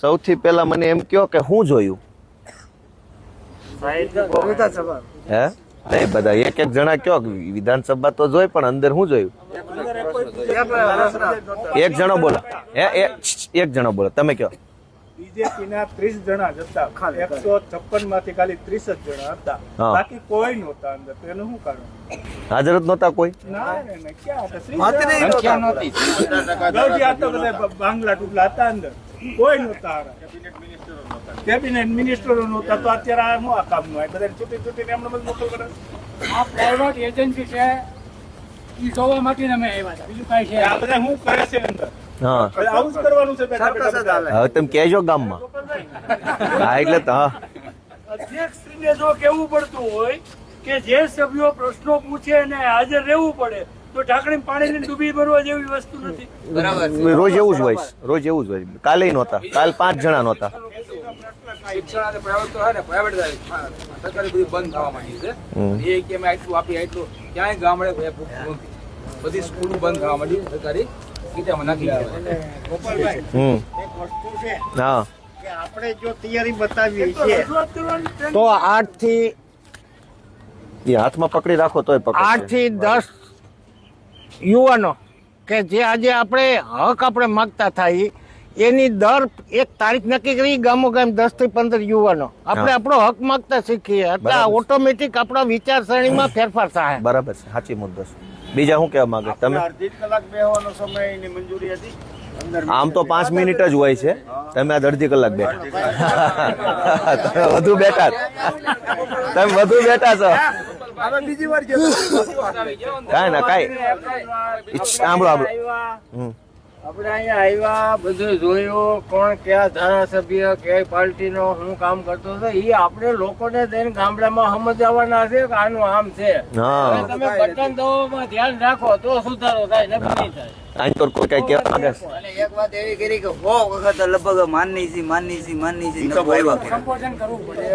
સૌથી પહેલા મને એમ કહો કે હું જોયું હે નહીં બધા એક એક જણા કયો વિધાનસભા તો જોઈ પણ અંદર હું જોયું એક જણો બોલો હે એક જણો બોલો તમે કયો બીજેપી ના 30 જણા જ હતા 156 માંથી ખાલી 30 જ જણા હતા બાકી કોઈ નહોતા અંદર તો એનું શું કારણ હાજર જ નહોતા કોઈ ના ક્યાં હતા બાંગ્લા ટુકલા હતા અંદર કોઈ નહોતા કેબિનેટ મિનિસ્ટરો નહોતા તો અત્યારે આ કામનું આ બધા છૂટીને એમને બધું મોકલ કરે આ પ્રાઇવેટ એજન્સી છે ઈ જોવા માટે અમે આવ્યા હતા બીજું કાંઈ છે આ બધા શું કરે છે અંદર હા આવું જ કરવાનું છે બેઠા બેઠા હવે તમે કહેજો ગામમાં હા એટલે તો હા અધ્યક્ષશ્રીને જો કેવું પડતું હોય કે જે સભ્યો પ્રશ્નો પૂછે અને હાજર રહેવું પડે તો ઢાંકણી પાણીની ડૂબી ભરવા જેવી વસ્તુ નથી. રોજ એવું જ હોય રોજ એવું જ હોય કાલે નહોતા કાલ 5 જણા નહોતા શિક્ષણ અને પ્રાઇવેટ તો હે ને પ્રાઇવેટ સરકારી બધી બંધ થવા માંડી છે એ કે અમે આટલું આપી આટલું ક્યાંય ગામડે બધી સ્કૂલ બંધ થવા માંડી સરકારી કીધામાં નાખી ગોપાલભાઈ એક વસ્તુ છે હા કે આપણે જો તૈયારી બતાવીએ છીએ તો 8 થી એ હાથમાં પકડી રાખો તોય પકડ 8 થી 10 યુવાનો કે જે આજે આપણે હક આપણે માગતા થાય એની દર એક તારીખ નક્કી કરી ગામો ગામ 10 થી 15 યુવાનો આપણે આપણો હક માગતા શીખીએ એટલે ઓટોમેટિક આપણા વિચારસરણીમાં ફેરફાર થાય. બરાબર છે સાચી મુદ્દો છે. બીજા શું કહેવા માંગે તમે અડધી કલાક બેહવાનો સમયની મંજૂરી હતી આમ તો 5 મિનિટ જ હોય છે તમે આજ અડધી કલાક બેઠા તમે વધુ બેઠા છો બીજી વાર કાંઈ ના કાંઈ સાંભળો આપણે અહીંયા આવ્યા બધું જોયું કોણ કયા ધારાસભ્ય કઈ પાર્ટીનો શું કામ કરતો હતો એ આપણે લોકોને જઈને ગામડામાં સમજાવવાના છે કે આનું આમ છે. હા તમે બટન દબાવવામાં ધ્યાન રાખો તો સુધારો થાય ને નહીં થાય. અહીં તો કોઈ કઈ કહેવા માંગે છે અને એક વાત એવી કરી કે 100 વખત લગભગ માનની છે નબળું આવ્યા કરે. સંબોધન કરવું પડે.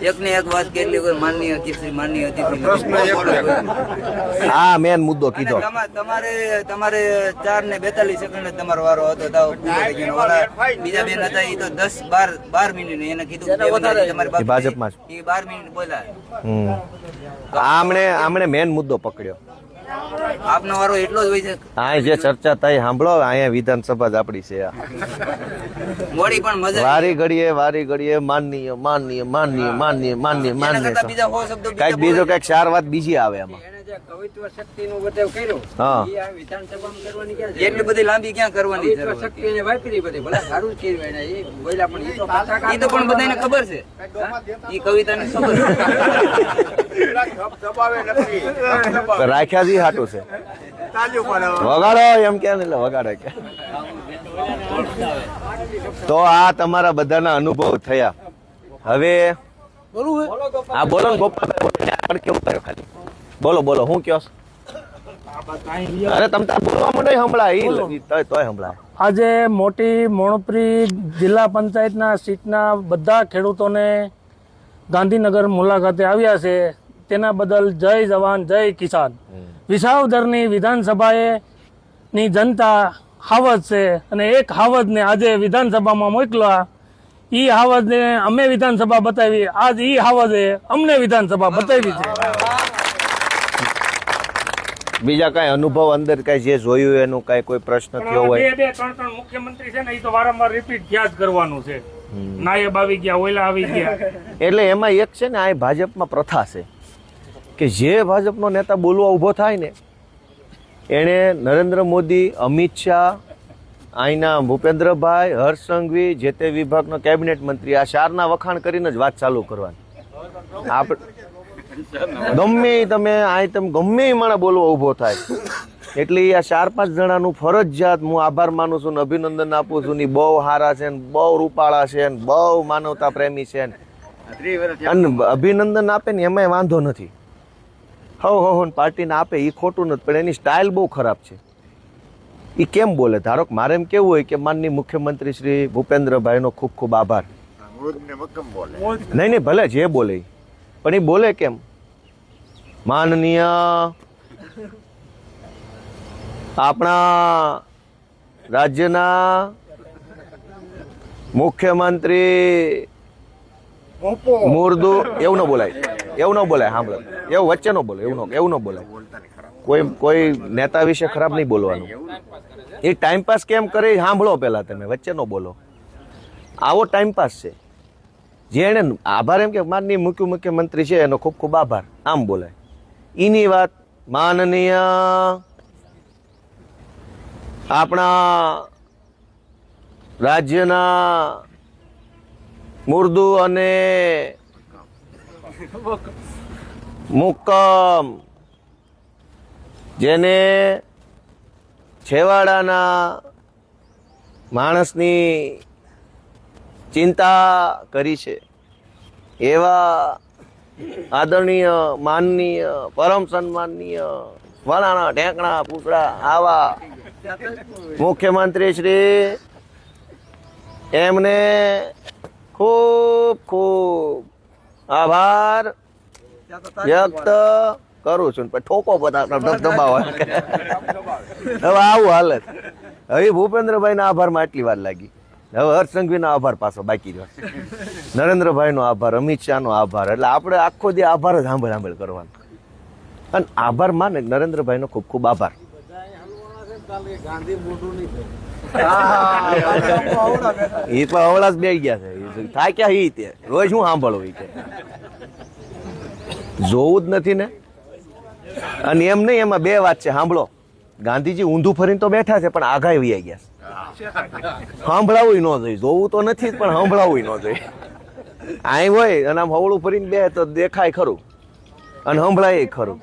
એક ને એક વાત કેટલી કોઈ માનની હતી હા મેન મુદ્દો કીધો તમારે 4 ને 42 સેકન્ડ તમારો વારો હતો તો બીજા બેન હતા એ તો 10-12 મિનિટ એને કીધું તમારે ભાજપમાં એ 12 મિનિટ બોલ્યા. આમણે મેન મુદ્દો પકડ્યો આપનો વારો એટલો જ હોય છે. આ જે ચર્ચા થઈ સાંભળો અહીંયા વિધાનસભા જ આપડી છે મોડી પણ મજા વારી ઘડીએ માનનીય બીજા 100 શબ્દો કઈક બીજો કઈક 4 વાત બીજી આવે એમાં એને જે કવિત્વ શક્તિનું બતાવ કર્યું હા એ આ વિધાનસભામાં કરવાની ક્યાં એટલી બધી લાંબી ક્યાં કરવાની કવિત્વ શક્તિ એને વાપરી બધી ભલે સારું જ કર્યું એને એ બોલ્યા પણ એ તો પણ બધાને ખબર છે એ કવિતાને ખબર છે રાખ્યા જી હાટું છે વગાડો એમ કે એટલે વગાડે કે તો આ તમારા બધાના અનુભવ થયા હવે હા બોલો ને ગોપાલ કેવું કર્યો ખાલી બોલો હું કયો અરે તમે બોલવા માંડો સંભળાય તોય સંભળાય. આજે મોટી મોણપરી જિલ્લા પંચાયતના સીટના બધા ખેડૂતોને ગાંધીનગર મુલાકાતે આવ્યા છે તેના બદલ જય જવાન જય કિસાન. વિસાવદરની વિધાનસભાએ ની જનતા હાવજ છે અને એક હાવજને આજે વિધાનસભામાં મોકલા. ઈ હાવજને અમે વિધાનસભા બતાવી આજ ઈ હાવજે અમને વિધાનસભા બતાવી છે. બીજા કઈ અનુભવ અંદર કઈ જે જોયું એનું કઈ કોઈ પ્રશ્ન થયો હોય 2-3 મુખ્યમંત્રી છે ને એ તો વારંવાર રિપીટ થયા જ કરવાનું છે. નાયબ આવી ગયા ઓયલા આવી ગયા એટલે એમાં એક છે ને આ ભાજપમાં પ્રથા છે કે જે ભાજપનો નેતા બોલવા ઊભો થાય ને એણે નરેન્દ્ર મોદી અમિત શાહ અહીંના ભૂપેન્દ્રભાઈ હર્ષ સંઘવી જે તે વિભાગનો કેબિનેટ મંત્રી આ 4ના વખાણ કરીને જ વાત ચાલુ કરવાની. ગમે તમે ગમે એ માણસ બોલવા ઊભો થાય એટલે આ 4-5 જણાનું ફરજિયાત હું આભાર માનું છું ને અભિનંદન આપું છું ને બહુ સારા છે ને બહુ રૂપાળા છે ને બહુ માનવતા પ્રેમી છે ને અને અભિનંદન આપે ને એમાંય વાંધો નથી. હો પાર્ટીને આપે એ ખોટું નથી પણ એની સ્ટાઇલ બહુ ખરાબ છે. એ કેમ બોલે ધારો કે મારે એમ કેવું હોય કે માનનીય મુખ્યમંત્રી શ્રી ભૂપેન્દ્રભાઈનો ખૂબ ખૂબ આભાર નહીં ભલે જે બોલે પણ એ બોલે કેમ માનનીય આપણા રાજ્યના મુખ્યમંત્રી મુર્દુ એવું ન બોલાય, એવું ન બોલાય. સાંભળો, એવું વચ્ચે ન બોલો, એવું ન બોલાય. કોઈ નેતા વિશે ખરાબ નહીં બોલવાનું. એ ટાઈમપાસ કેમ કરે એ સાંભળો પહેલા, તમે વચ્ચે ન બોલો. આવો ટાઈમપાસ છે. જેને આભાર એમ કે માનનીય મુખ્યમંત્રી છે એનો ખૂબ ખૂબ આભાર આમ બોલાય. એની વાત માનનીય આપણા રાજ્યના મુર્દુ અને મુક્કમ જેને છેવાડાના માણસની ચિંતા કરી છે એવા આદરણીય માનનીય પરમ સન્માનનીય વલાણા ઢેંકણા પૂછડા આવા મુખ્યમંત્રી શ્રી એમને ખૂબ ખૂબ આભાર વ્યક્ત કરું છું. પણ ઠોકો બધા દબાવો. હવે આવું હાલત. હવે ભૂપેન્દ્રભાઈ ના આભારમાં આટલી વાર લાગી. હવે હર્ષસંઘવીનો આભાર પાછો બાકી રહ્યો. નરેન્દ્રભાઈનો આભાર, અમિત શાહનો આભાર. એટલે આપણે આખો દી આભાર જ સાંભળ કરવાનો. અને આભાર માને નરેન્દ્રભાઈનો ખૂબ ખૂબ આભાર. એ પણ અવળા જ બે ગયા છે. થાય ક્યાં ઈ તે રોજ શું સાંભળવું કે જોવું જ નથી ને. અને એમ નહીં, એમાં બે વાત છે. સાંભળો, ગાંધીજી ઊંધું ફરીને તો બેઠા છે પણ આઘાઈ વહી ગયા છે. સાંભળાવું ન જોઈએ, જોવું તો નથી પણ સાંભળાવું ન જોઈએ. આઈ હોય અને આમ હવળું ફરીને બે તો દેખાય ખરું અને સંભળાય ખરું.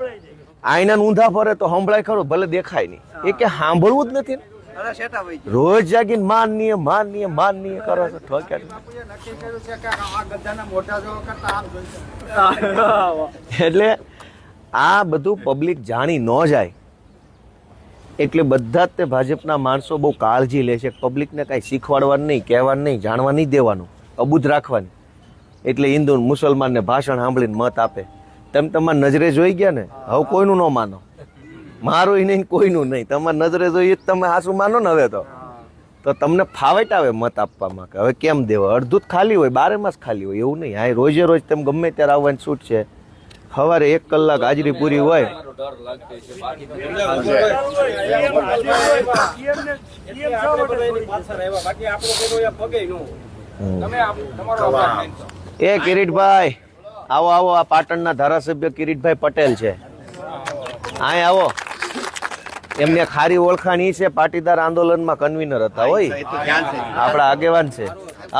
આઈના ઊંધા ફરે તો સંભળાય ખરું, ભલે દેખાય નહીં. એ કે સાંભળવું જ નથી ને. રોજ જાગીને માનનીય માનનીય માનનીય કરો છો. એટલે આ બધું પબ્લિક જાણી ન જાય એટલે બધા જ તે ભાજપના માણસો બહુ કાળજી લે છે. પબ્લિકને કાંઈ શીખવાડવાનું નહીં, કહેવાનું નહીં, જાણવા નહીં દેવાનું, અબૂધ રાખવાની. એટલે હિન્દુ મુસલમાનને ભાષણ સાંભળીને મત આપે. તમે તમારી નજરે જોઈ ગયા ને, હવે કોઈનું ન માનો. મારું નહીં, કોઈનું નહીં. તમારી નજરે જોઈએ તમે હાસું માનો ને. હવે તો તમને ફાવટ આવે મત આપવામાં કે હવે કેમ દેવા. અડધું જ ખાલી હોય, 12 માસ ખાલી હોય એવું નહીં. આ રોજે રોજ તમે ગમે ત્યારે આવવાની છૂટ છે. સવારે 1 કલાક હાજરી પૂરી હોય. એ કિરીટભાઈ આવો આવો, આ પાટણના ધારાસભ્ય કિરીટભાઈ પટેલ છે. અહીં આવો. એમને ખારી ઓળખાણ છે, પાટીદાર આંદોલનમાં કન્વીનર હતા. હોય આપણા આગેવાન છે.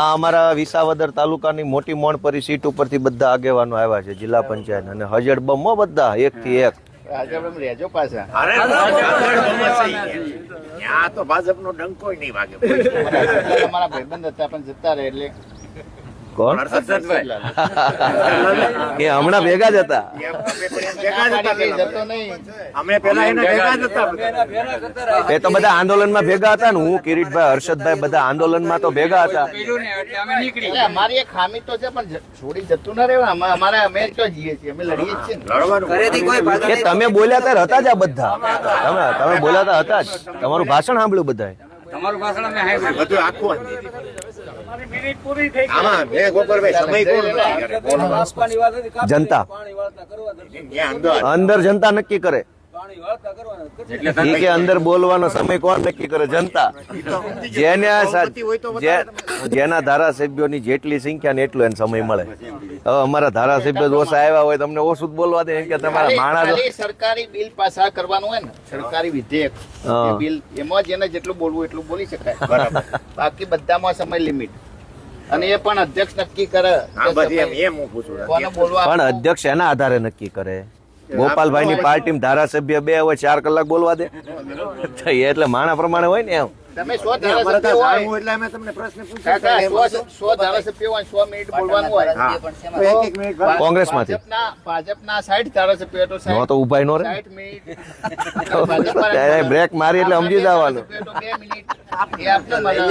આ અમારા વિસાવદર તાલુકાની મોટી મોણપરી સીટ ઉપરથી બધા આગેવાનો આવ્યા છે, જિલ્લા પંચાયત. અને હજડ બમો બધા 1 થી 1. રેજો પાછા તો ભાજપનો ડંકો નહીં વાગે. અમારા ભાઈબંધ હતા પણ જતા રહે. એટલે કોણ? એ હમણાં ભેગા જ હતા. અમે પેલા એના ભેગા જ હતા. એ તો બધા આંદોલનમાં ભેગા હતા ને. હું, કિરીટભાઈ, હર્ષદભાઈ બધા આંદોલનમાં તો ભેગા હતા. અમારી એક ખામી તો છે પણ છોડી જતું ના રહેવા. અમારે અમે તો જીએ છીએ, અમે લડીએ છીએ. એ તમે બોલ્યા ત્યારે હતા જ આ બધા. તમે બોલ્યા હતા જ. તમારું ભાષણ સાંભળ્યું બધાએ. તમારું ભાષણ અમે બધું આખું જનતા અંદર જનતા નક્કી કરે. કે અંદર બોલવાનો સમય કોણ નક્કી કરે? જનતા. જેના ધારાસભ્યોની જેટલી સંખ્યા ને એટલો એને સમય મળે. હવે અમારા ધારાસભ્ય ઓછા આવ્યા હોય, તમને ઓછું જ બોલવા દે. કે તમારા માણસ સરકારી બિલ પાસ કરવાનું હોય ને, સરકારી વિધેયક બિલ, એમાં જેને જેટલું બોલવું એટલું બોલી શકાય. બરાબર. બાકી બધામાં સમય લિમિટ. અને એ પણ અધ્યક્ષ નક્કી કરે. પણ અધ્યક્ષ એના આધારે નક્કી કરે. ગોપાલભાઈ ની પાર્ટી ધારાસભ્ય 2 હોય, 4 કલાક બોલવા દે. એટલે માણા પ્રમાણે હોય ને. એમ તમે 100 ધારાસભ્ય હોય એટલે અમે તમને પ્રશ્ન પૂછ્યો. 100 ધારાસભ્ય હોય, 100 મિનિટ બોલવાનું હોય. કોંગ્રેસમાંથી ભાજપના 60 ધારાસભ્ય તો તો ઉભાઈ નો રે. 60 મિનિટ બ્રેક મારી એટલે સમજી જવાનું. 2 મિનિટ એ આપને મળે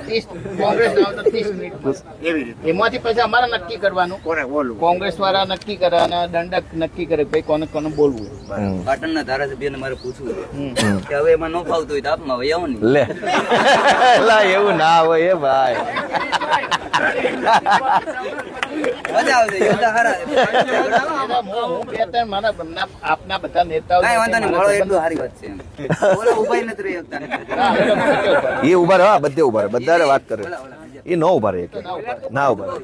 30 કોંગ્રેસ ના હોય તો 30 મિનિટ એવી રીતે એમાંથી પછી અમારે નક્કી કરવાનું કોંગ્રેસ વાળા નક્કી કરે અને દંડક નક્કી કરે ભાઈ કોને કોને બોલવું. પાટણના ધારાસભ્યને મારે પૂછવું છે કે હવે એમાં ન ફાવતું હોય તો આપમાં હોય આવો ને. લે લા એવું ના હોય એ ભાઈ. મજા આવશે યોદ્ધા હારા. હું બે ત્રણ મારા આપના બધા નેતાઓ કાંઈ વાંધો નહીં, મળો એટલું સારી વાત છે એમ. ઓલા ઊભાઈ નથી રહી શકતા. એ ઉભા રહે, હા બધે ઉભા રહે, બધા વાત કરે. એ ન ઉભા રહે, ના ઉભા રહે.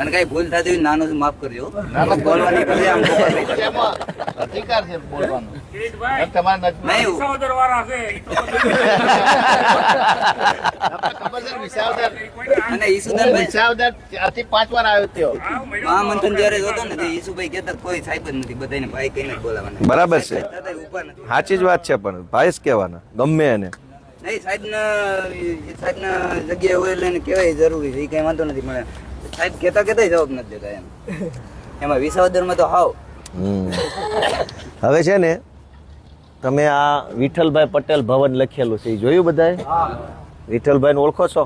અને કઈ ભૂલ થતી હોય નાનું છે માફ કરજો. બોલવાની પછી આમ ખબર નહીં પડે. અધિકાર છે બોલવાનો. તમારે નહીં વિસાવદરવાળા છે. ખબર છે વિસાવદર અને ઈસુદાનભાઈ વિસાવદર 4 થી 5 વાર આવ્યો ત્યો. મહામંથન જયારે જોતો ને ઈસુભાઈ કહેતા કોઈ સાહેબ જ નથી, બધાને ભાઈ કહીને જ બોલાવાના. બરાબર છે, દાદા ઊભા નથી. સાચી જ વાત છે, પણ ભાઈ જ કહેવાના ગમે એને. નહીં સાહેબના જગ્યાએ હોય એટલે એને કહેવાય જરૂરી છે, એ કઈ વાંધો નથી. મને સાહેબ કહેતા જવાબ નથી દેતા એમ. એમાં વિસાવદરમાં તો હાવ. હવે છે ને તમે આ વિઠ્ઠલભાઈ પટેલ ભવન લખેલું છે એ જોયું બધાએ? વિઠ્ઠલભાઈ ને ઓળખો છો?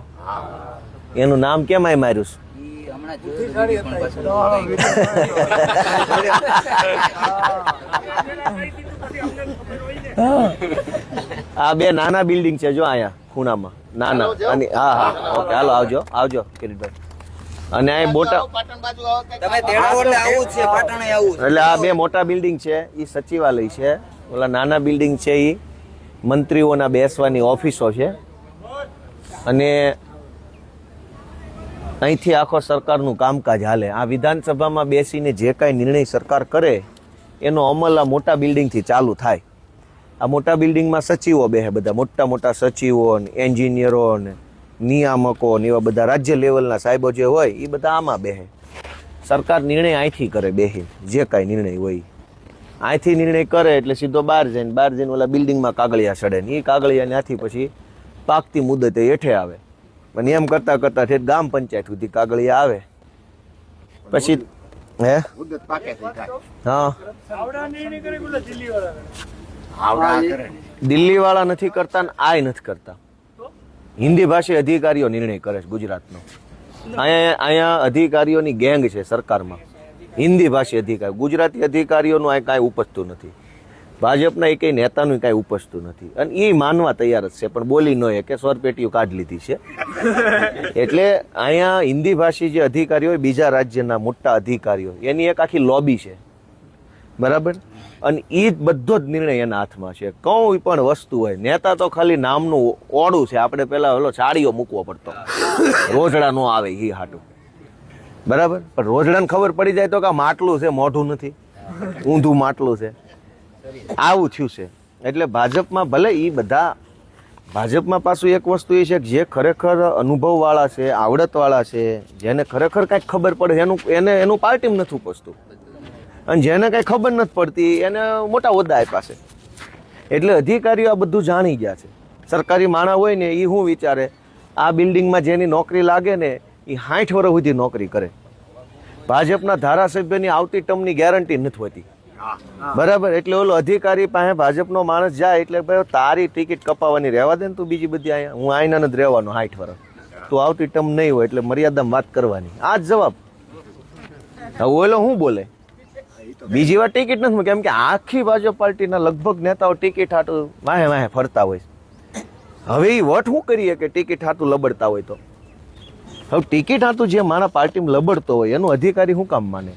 એનું નામ કેમ આય માર્યું છે? ઈ હમણાં જોયું પણ પાછું આ બે નાના બિલ્ડિંગ છે જો અહીંયા ખૂણામાં નાના. અને હા હા ઓકે હાલો આવજો કિરીટભાઈ. અને આ મોટા પાટણ બાજુ આવો કંઈક તમે તેડાવો એટલે આવું જ છે, પાટણે આવું છે. એટલે આ બે મોટા બિલ્ડિંગ છે એ સચિવાલય છે. ઓલા નાના બિલ્ડિંગ છે એ મંત્રીઓના બેસવાની ઓફિસો છે. અને અહીંથી આખો સરકારનું કામકાજ હાલે. આ વિધાનસભામાં બેસીને જે કાંઈ નિર્ણય સરકાર કરે એનો અમલ આ મોટા બિલ્ડિંગથી ચાલુ થાય. આ મોટા બિલ્ડિંગમાં સચિવો બેસે, બધા મોટા મોટા સચિવો ને એન્જિનિયરો ને નિયામકો ને એવા બધા રાજ્ય લેવલના સાહેબો જે હોય એ બધા આમાં બેસે. સરકાર નિર્ણય અહીંથી કરે બેસીને, જે કાંઈ નિર્ણય હોય અહીંથી નિર્ણય કરે એટલે સીધો બહાર જઈને ઓલા બિલ્ડિંગમાં કાગળિયા ચડે ને એ કાગળિયા ત્યાંથી પછી પાકતી મુદતે હેઠે આવે. અને એમ કરતા ઠેઠ ગામ પંચાયત સુધી કાગળિયા આવે. પછી હે મુદ્દત પાકે થઈ જાય. હા આવડા નિર્ણય કરે બોલે દિલ્હીવાળા. આવડા કરે દિલ્હી વાળા નથી કરતા ને આય નથી કરતા. હિન્દી ભાષી અધિકારીઓ નિર્ણય કરે છે ગુજરાતનો. અહીંયા અધિકારીઓની ગેંગ છે સરકારમાં, હિન્દી ભાષી અધિકારી. ગુજરાતી અધિકારીઓનું આ કાંઈ ઉપજતું નથી. ભાજપના એક નેતાનું કાંઈ ઉપજતું નથી. અને એ માનવા તૈયાર જ છે, પણ બોલી ન કે સ્વરપેટીઓ કાઢી લીધી છે. એટલે અહીંયા હિન્દી ભાષી જે અધિકારીઓ હોય, બીજા રાજ્યના મોટા અધિકારીઓ, એની એક આખી લોબી છે, બરાબર. અને એ જ બધો જ નિર્ણય એના હાથમાં છે. કોઈ પણ વસ્તુ હોય, નેતા તો ખાલી નામનું ઓળું છે. આપણે પેલા ઓલો સાડીઓ મૂકવો પડતો, રોજડા નો આવે એ હાટું, બરાબર. પણ રોજડાને ખબર પડી જાય તો કે માટલું છે, મોઢું નથી, ઊંધું માટલું છે. આવું થયું છે. એટલે ભાજપમાં ભલે એ બધા, ભાજપમાં પાછું એક વસ્તુ એ છે કે જે ખરેખર અનુભવવાળા છે, આવડતવાળા છે, જેને ખરેખર કાંઈક ખબર પડે એનું પાર્ટીમાં નથી ઉપજતું. અને જેને કાંઈ ખબર નથી પડતી એને મોટા હોદ્દા આપ્યા છે. એટલે અધિકારીઓ આ બધું જાણી ગયા છે. સરકારી માણસ હોય ને એ શું વિચારે, આ બિલ્ડિંગમાં જેની નોકરી લાગે ને એ 60 વર્ષ સુધી નોકરી કરે. ભાજપના ધારાસભ્યની આવતી ટર્મની ગેરંટી નથી હોતી, બરાબર. એટલે ઓલો અધિકારી પાસે ભાજપનો માણસ જાય એટલે ભાઈ તારી ટિકિટ કપાવવાની રહેવા દે ને, તું બીજી બધી અહીંયા, હું આઈના નથી રહેવાનો 60 વર્ષ, તું આવતી ટર્મ નહીં હોય એટલે મર્યાદામાં વાત કરવાની. આ જ જવાબ. હવે ઓલો શું બોલે, બીજી વાર ટિકિટ નથી, કેમ કે આખી ભાજપ પાર્ટીના લગભગ નેતાઓ ટિકિટ હાટું વાહે ફરતા હોય. હવે એ વટ શું કરીએ કે ટિકિટ હાટું લબડતા હોય તો? હવે ટિકિટ હાટું જે મારા પાર્ટીમાં લબડતો હોય એનું અધિકારી શું કામ માને?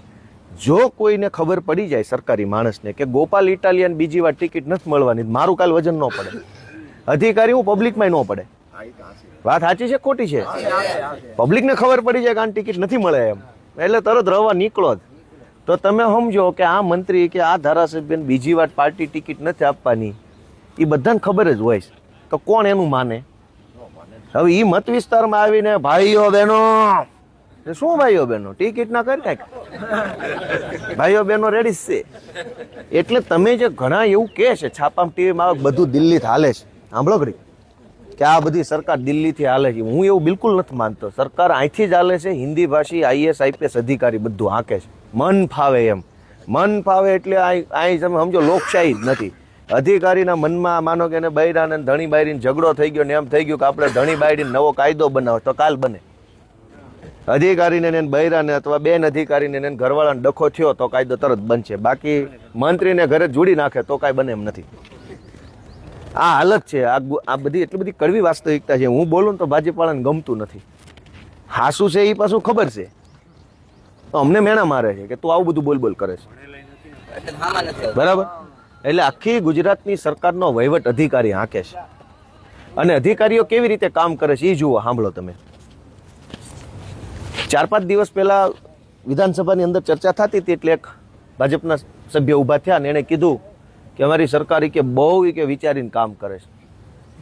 જો કોઈને ખબર પડી જાય સરકારી માણસને કે ગોપાલ ઇટાલિયન બીજી વાર ટિકિટ નથી મળવાની, મારું કાલ વજન ન પડે, અધિકારી હું પબ્લિકમાં ન પડે. વાત સાચી છે ખોટી છે? પબ્લિકને ખબર પડી જાય કે આ ટિકિટ નથી મળે એમ, એટલે તરત રવા નીકળો જ. તો તમે સમજો કે આ મંત્રી કે આ ધારાસભ્યને બીજી વાર પાર્ટી ટિકિટ નથી આપવાની, એ બધાને ખબર જ હોય, તો કોણ એનું માને? હવે એ મત વિસ્તારમાં આવીને ભાઈઓ બહેનો, શું ભાઈઓ બહેનો ટિકિટ ના કરી કાંઈક, ભાઈઓ બહેનો રેડી છે. એટલે તમે જે ઘણા એવું કહે છે છાપામાં ટીવીમાં બધું દિલ્હીથી હાલે છે, સાંભળો ઘડી કે આ બધી સરકાર દિલ્હીથી હાલે છે, હું એવું બિલકુલ નથી માનતો. સરકાર અહીંથી જ હાલે છે. હિન્દી ભાષી IAS IPS અધિકારી બધું હાંકે છે, મન ફાવે એમ. મન ફાવે એટલે અહીં તમે સમજો લોકશાહી જ નથી અધિકારીના મનમાં માનો કે એને બૈરાને ધણી બાયરીને ઝઘડો થઈ ગયો ને એમ થઈ ગયું કે આપણે ધણી બાયરીને નવો કાયદો બનાવો તો કાલ બને. અધિકારીને એને બૈરાને અથવા બેન અધિકારીને એને ઘરવાળાને ડખો થયો તો કાયદો તરત બનશે. બાકી મંત્રીને ઘરે જોડી નાખે તો કાંઈ બને એમ નથી. આ હાલત છે. આ બધી એટલી બધી કડવી વાસ્તવિકતા છે. હું બોલું ને તો ભાજપવાળાને ગમતું નથી. હાસું છે એ પાછું ખબર છે તો અમને મેણા મારે છે કે તું આવું બધું બોલ કરે છે. એટલે આમાં નથી આવતું. બરાબર. એટલે આખી ગુજરાતની સરકારનો વહીવટ અધિકારી હાંકે છે અને અધિકારીઓ કેવી રીતે કામ કરે છે એ જુઓ, સાંભળો તમે. 4-5 દિવસ પહેલા વિધાનસભાની અંદર ચર્ચા થતી હતી એટલે એક ભાજપના સભ્ય ઊભા થયા અને એણે કીધું કે અમારી સરકાર કે બહુ કે વિચારીને કામ કરે છે.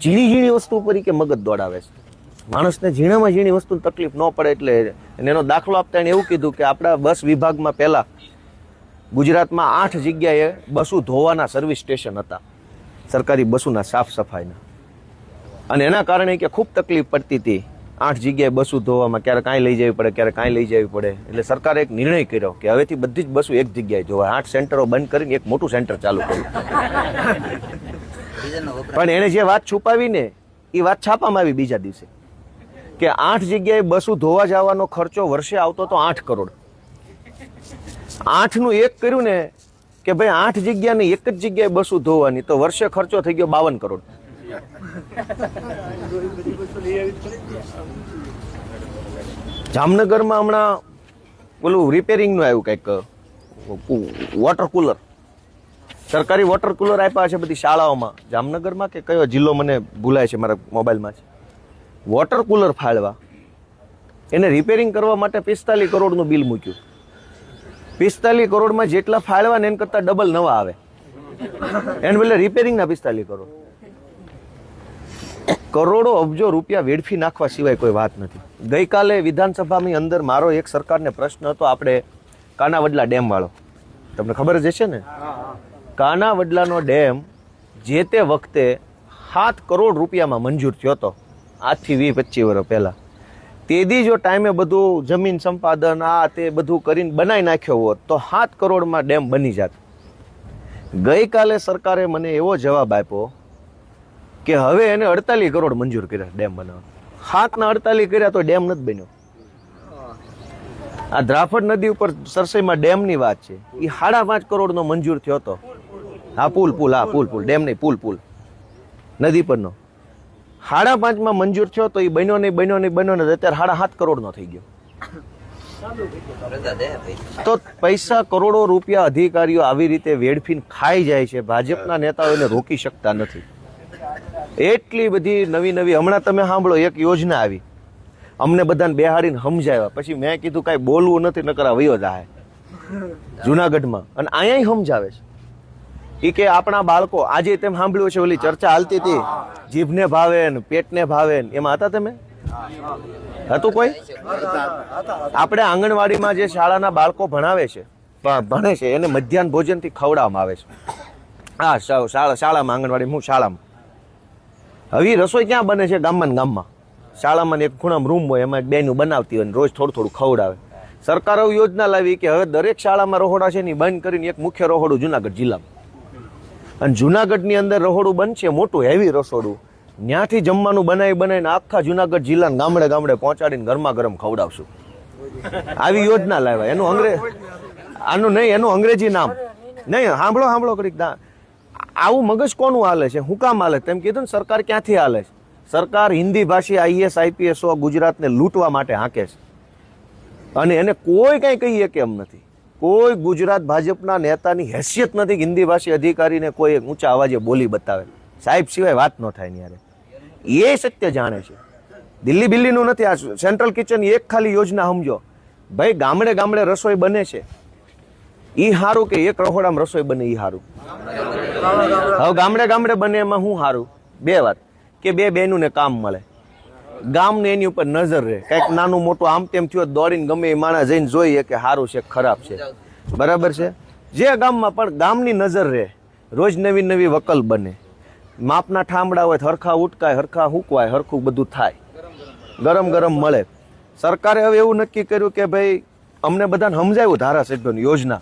ઝીણી ઝીણી વસ્તુ ઉપર કે મગજ દોડાવે છે. માણસને ઝીણામાં ઝીણી વસ્તુની તકલીફ ન પડે એટલે. અને એનો દાખલો આપતા એણે એવું કીધું કે આપણા બસ વિભાગમાં પહેલા ગુજરાતમાં 8 જગ્યાએ બસો ધોવાના સર્વિસ સ્ટેશન હતા, સરકારી બસોના સાફ સફાઈના. અને એના કારણે કે ખૂબ તકલીફ પડતી હતી 8 જગ્યાએ બસો ધોવામાં. ક્યારે કાંઈ લઈ જવી પડે, ક્યારે કાંઈ લઈ જવી પડે. એટલે સરકારે એક નિર્ણય કર્યો કે હવેથી બધી જ બસો એક જગ્યાએ ધોવાય. 8 સેન્ટરો બંધ કરીને એક મોટું સેન્ટર ચાલુ કર્યું. ડીઝલનો વપરાશ. પણ એણે જે વાત છુપાવીને એ વાત છાપામાં આવી બીજા દિવસે કે 8 જગ્યાએ બસો ધોવા જવાનો ખર્ચો વર્ષે આવતો તો 8 કરોડ. 8 નું 1 કર્યું ને કે ભાઈ 8 જગ્યાને એક જ જગ્યાએ બસો ધોવાની તો વર્ષે ખર્ચો થઈ ગયો 52 કરોડ. જામનગરમાં હમણાં પેલું રિપેરિંગનું આવ્યું કંઈક વોટર કુલર, સરકારી વોટર કુલર આપ્યા છે બધી શાળાઓમાં. જામનગરમાં કે કયો જિલ્લો મને ભૂલાય છે મારા મોબાઈલમાં છે. વોટર કુલર ફાળવા એને રિપેરિંગ કરવા માટે 45 કરોડનું બિલ મૂક્યું. 45 કરોડમાં જેટલા ફાળવા ને એના કરતાં ડબલ નવા આવે. એને બદલે રિપેરિંગના 45 કરોડ. કરોડો અબજો રૂપિયા વેડફી નાખવા સિવાય કોઈ વાત નથી. ગઈકાલે વિધાનસભાની અંદર મારો એક સરકારને પ્રશ્ન હતો, આપણે કાનાવડલા ડેમ વાળો, તમને ખબર જ હશે ને. કાનાવડલાનો ડેમ જે તે વખતે 7 કરોડ રૂપિયામાં મંજૂર થયો હતો, આજથી 20-25 વર્ષ પહેલા. તેદી જો ટાઈમે બધું જમીન સંપાદન આ તે બધું કરીને બનાવી નાખ્યો હોત તો 7 કરોડમાં ડેમ બની જાત. ગઈકાલે સરકારે મને એવો જવાબ આપ્યો કે હવે એને 48 કરોડ મંજૂર કર્યા ડેમ બનાવવા. 7 ના 48 કર્યા તો ડેમ નથી બન્યો. આ દ્રાફડ નદી ઉપર સરસઈમાં ડેમની વાત છે, એ 5.5 કરોડનો મંજૂર થયો હતો. હા પુલ ડેમ નહીં, પુલ નદી પરનો 5.5 મંજૂર થયો તો એ બન્યો નહીં અત્યારે 7.5 કરોડનો થઈ ગયો. તો પૈસા કરોડો રૂપિયા અધિકારીઓ આવી રીતે વેડફીને ખાઈ જાય છે. ભાજપના નેતાઓ એને રોકી શકતા નથી. એટલી બધી નવી હમણાં તમે સાંભળો, એક યોજના આવી, અમને બધાને બેહાડીને સમજાવ્યા. પછી મેં કીધું કાંઈ બોલવું નથી, નકર વયો જાય જુનાગઢમાં. અને અહીંયા સમજાવે છે એ કે આપણા બાળકો, આજે તેમ સાંભળ્યું છે ઓલી ચર્ચા હાલતી હતી જીભને ભાવે ને પેટને ભાવે ને, એમાં હતા તમે? હતું કોઈ? આપણે આંગણવાડીમાં જે શાળાના બાળકો ભણે છે એને મધ્યાહન ભોજનથી ખવડાવવામાં આવે છે. હા, શાળામાં આંગણવાડી શાળામાં. હવે રસોઈ ક્યાં બને છે? ગામમાં. શાળામાં એક ખૂણામાં રૂમ હોય, એમાં એક બેનું બનાવતી હોય, રોજ થોડું ખવડાવે. સરકારે યોજના લાવી કે હવે દરેક શાળામાં રહોડા છે ને બંધ કરીને એક મુખ્ય રહોડું જુનાગઢ જિલ્લામાં. અને જુનાગઢની અંદર રહોડું બનશે, મોટું હેવી રસોડું. ત્યાંથી જમવાનું બનાવીને આખા જુનાગઢ જિલ્લાને ગામડે પહોંચાડીને ગરમા ગરમ ખવડાવશું. આવી યોજના લાવ્યા. એનું અંગ્રેજી નામ નહીં. સાંભળો કડીક. આવું મગજ કોનું હાલે છે? હું કામ હાલે? તેમ કીધું ને, સરકાર ક્યાંથી હાલે છે? સરકાર હિન્દી ભાષી IAS IPS ગુજરાતને લૂંટવા માટે હાંકે છે અને એને કોઈ કંઈ કહીએ કે એમ નથી. કોઈ ગુજરાત ભાજપના નેતાની હેસિયત નથી કે હિન્દી ભાષી અધિકારીને કોઈ ઊંચા અવાજે બોલી બતાવે. સાહેબ સિવાય વાત ન થાય ને યારે. એ સત્ય જાણે છે. દિલ્હી બિલ્લીનું નથી. આ સેન્ટ્રલ કિચન એક ખાલી યોજના સમજો ભાઈ. ગામડે રસોઈ બને છે એ સારું કે એક રહોડામાં રસોઈ બને એ સારું? હવે ગામડે બને એમાં શું સારું? 2 વાત કે 2 બહેનોને કામ મળે, ગામને એની ઉપર નજર રહે. કંઈક નાનું મોટું આમ તેમ થયું દોડીને ગમે એ માણસ જઈને જોઈએ કે સારું છે ખરાબ છે, બરાબર છે. જે ગામમાં પણ ગામની નજર રહે, રોજ નવી વકલ બને, માપના ઠામડા હોય, હરખા ઉટકાય, હરખા હૂકવાય, હરખું બધું થાય, ગરમ મળે. સરકારે હવે એવું નક્કી કર્યું કે ભાઈ અમને બધાને સમજાવ્યું ધારાસભ્યોની યોજના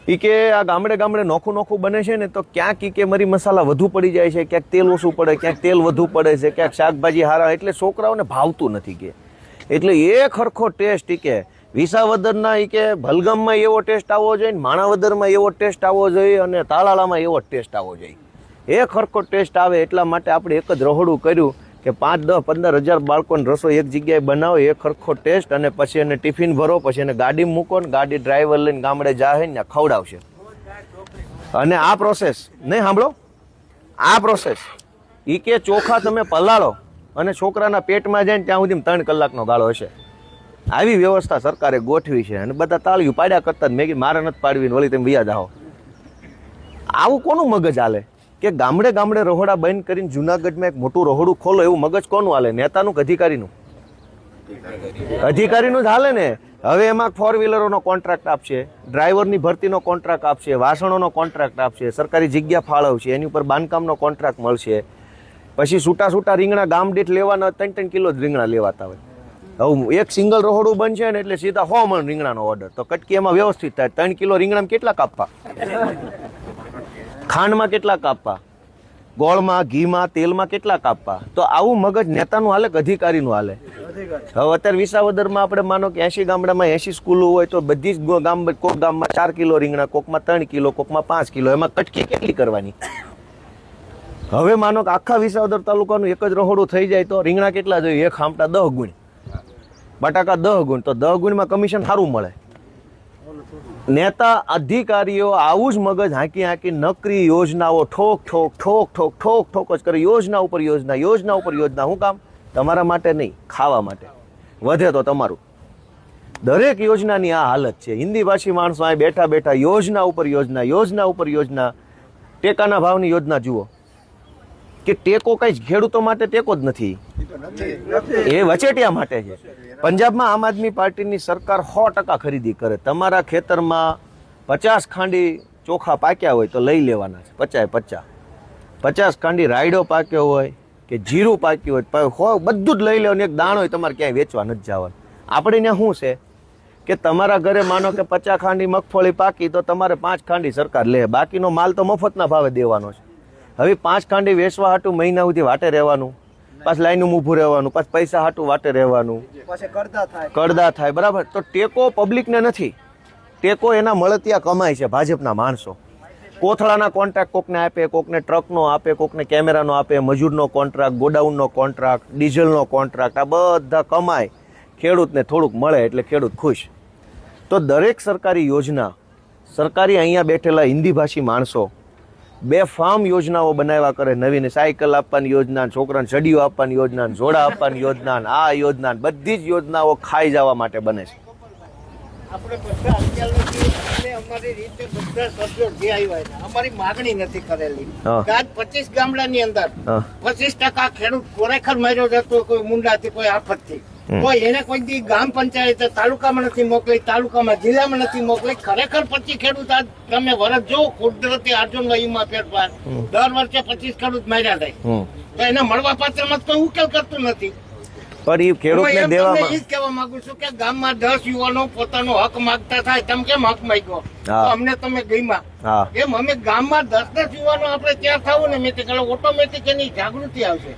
ઈ કે આ ગામડે ગામડે નોખું નોખું બને છે ને તો ક્યાંક ઈ કે મરી મસાલા વધુ પડી જાય છે, ક્યાંક તેલ ઓછું પડે, ક્યાંક તેલ વધુ પડે છે, ક્યાંક શાકભાજી હારા, એટલે છોકરાઓને ભાવતું નથી કે. એટલે એ ખરખો ટેસ્ટ ઈ કે વિસાવદરના ઈ કે ભલગામમાં એવો ટેસ્ટ આવવો જોઈએ, માણાવદરમાં એવો ટેસ્ટ આવવો જોઈએ અને તાલાળામાં એવો ટેસ્ટ આવવો જોઈએ. એ ખરખો ટેસ્ટ આવે એટલા માટે આપણે એક જ રહોડું કર્યું કે 5, 10, 15 હજાર બાળકોને રસોઈ એક જગ્યાએ બનાવો, એ ખરખો ટેસ્ટ, અને પછી એને ટિફિન ભરો, પછી એને ગાડી મૂકો ને ગાડી ડ્રાઈવર લઈને ગામડે જાય ને ખવડાવશે. અને આ પ્રોસેસ નહીં સાંભળો, આ પ્રોસેસ ઈ કે ચોખા તમે પલાળો અને છોકરાના પેટમાં જાય ને ત્યાં સુધી 3 કલાકનો ગાળો હશે. આવી વ્યવસ્થા સરકારે ગોઠવી છે અને બધા તાળીઓ પાડ્યા કરતા મેં કીધું મારે નથી પાડવી, વળી તમે વ્યાજ આવો. આવું કોનું મગજ હાલે કે ગામડે ગામડે રહોડા બંધ કરીને જુનાગઢમાં એક મોટું રહોડું ખોલો, એવું મગજ કોનું હાલે? નેતાનું કે અધિકારીનું? અધિકારીનું જ હાલે ને. હવે એમાં 4 વ્હીલરોનો કોન્ટ્રાક્ટ આપશે, ડ્રાઈવરની ભરતીનો કોન્ટ્રાક્ટ આપશે, વાસણોનો કોન્ટ્રાક્ટ આપશે, સરકારી જગ્યા ફાળવશે, એની ઉપર બાંધકામનો કોન્ટ્રાક્ટ મળશે. પછી છૂટા રીંગણા ગામ દીઠ લેવાના 3-3 કિલો જ રીંગણા લેવાતા હોય. હવે એક સિંગલ રહોડું બનશે ને એટલે સીધા 100 મણ રીંગણાનો ઓર્ડર. તો કટકી એમાં વ્યવસ્થિત થાય. 3 કિલો રીંગણામાં કેટલા કાપવા, ખાંડમાં કેટલા કાપવા, ગોળમાં, ઘીમાં, તેલમાં કેટલા કાપવા? તો આવું મગજ નેતાનું હાલે કે અધિકારીનું હાલે? હવે અત્યારે વિસાવદરમાં આપણે માનો કે 80 ગામડામાં 80 સ્કૂલો હોય તો બધી જ કોક ગામમાં 4 કિલો રીંગણા, કોકમાં 3 કિલો, કોકમાં 5 કિલો, એમાં કટકી કેટલી કરવાની? હવે માનો કે આખા વિસાવદર તાલુકાનું એક જ રહોડું થઈ જાય તો રીંગણા કેટલા જોઈએ? એક હામટા 10 ગુણ, બટાકા 10 ગુણ, તો 10 ગુણમાં કમિશન સારું મળે. નેતા અધિકારીઓ આવું જ મગજ હાંકી નકરી યોજનાઓ ઠોક જ કરે. યોજના ઉપર યોજના, યોજના ઉપર યોજના. શું કામ? તમારા માટે નહીં, ખાવા માટે. વધે તો તમારું. દરેક યોજનાની આ હાલત છે. હિન્દી ભાષી માણસો અહીં બેઠા બેઠા યોજના ઉપર યોજના, યોજના ઉપર યોજના. ટેકાના ભાવની યોજના જુઓ કે ટેકો કઈ ખેડૂતો માટે ટેકો જ નથી, એ વચેટિયા માટે છે. પંજાબમાં આમ આદમી પાર્ટીની સરકાર 100% ખરીદી કરે. તમારા ખેતરમાં 50 ખાંડી ચોખા પાક્યા હોય તો લઈ લેવાના છે, 50 ખાંડી રાયડો પાક્યો હોય કે જીરું પાક્યું હોય, બધું જ લઈ લેવાનું. એક દાણો હોય તમારે ક્યાંય વેચવા નથી જવાનું. આપણે ત્યાં શું છે કે તમારા ઘરે માનો કે 50 ખાંડી મગફળી પાકી તો તમારે 5 ખાંડી સરકાર લે, બાકીનો માલ તો મફતના ભાવે દેવાનો છે. હવે 5 ખાંડી વેચવા હાટું મહિના સુધી વાટે રહેવાનું, પાછું લાઈનું ઊભું રહેવાનું, પાછું પૈસા હાટું વાટે રહેવાનું, કડદા થાય. બરાબર. તો ટેકો પબ્લિકને નથી, ટેકો એના મળતિયા કમાય છે ભાજપના માણસો. કોથળાના કોન્ટ્રાક્ટ કોકને આપે, કોકને ટ્રકનો આપે, કોકને કેમેરાનો આપે, મજૂરનો કોન્ટ્રાક્ટ, ગોડાઉનનો કોન્ટ્રાક્ટ, ડીઝલનો કોન્ટ્રાક્ટ, આ બધા કમાય. ખેડૂતને થોડુંક મળે એટલે ખેડૂત ખુશ. તો દરેક સરકારી યોજના, સરકારી અહીંયા બેઠેલા હિન્દી ભાષી માણસો બેફામ યોજનાઓ બનાવ્યા કરે. નવીન સાયકલ આપવાની યોજના, છોકરાને ચડીઓ આપવાની યોજના, જોડા આપવાની યોજના, આ યોજના, બધી જ યોજનાઓ ખાઈ જવા માટે બને છે. આપણે બધા અત્યાર અમારી રીતે બધા સભ્યો જે આવ્યા છે અમારી માગણી નથી કરેલી. આજ 25 ગામડાની અંદર 25% ખેડૂત ખરેખર માર્યો જતો, કોઈ મુંડાથી, કોઈ આફતથી. કોઈ એને કોઈ દી ગ્રામ પંચાયત તાલુકામાં નથી મોકલી, તાલુકામાં જિલ્લામાં નથી મોકલી. ખરેખર 25 ખેડૂત આજ તમે વરસ જો કુદરતી આર્જન વહીમાં ફેરફાર દર વર્ષે 25 ખેડૂત માર્યા થાય તો એને મળવા પાત્રમાં કોઈ ઉકેલ કરતું નથી. પણ એ ખેડૂતને દેવામાં એ જ કહેવા માંગુ છું કે ગામમાં 10 યુવાનો પોતાનો હક માંગતા થાય, તમે કેમ હક માંગ્યો તો અમને તમે ગઈમાં એમ અમે ગામમાં 10 યુવાનો આપણે ત્યાં થવું ને મેં ઓટોમેટિક એની જાગૃતિ આવશે.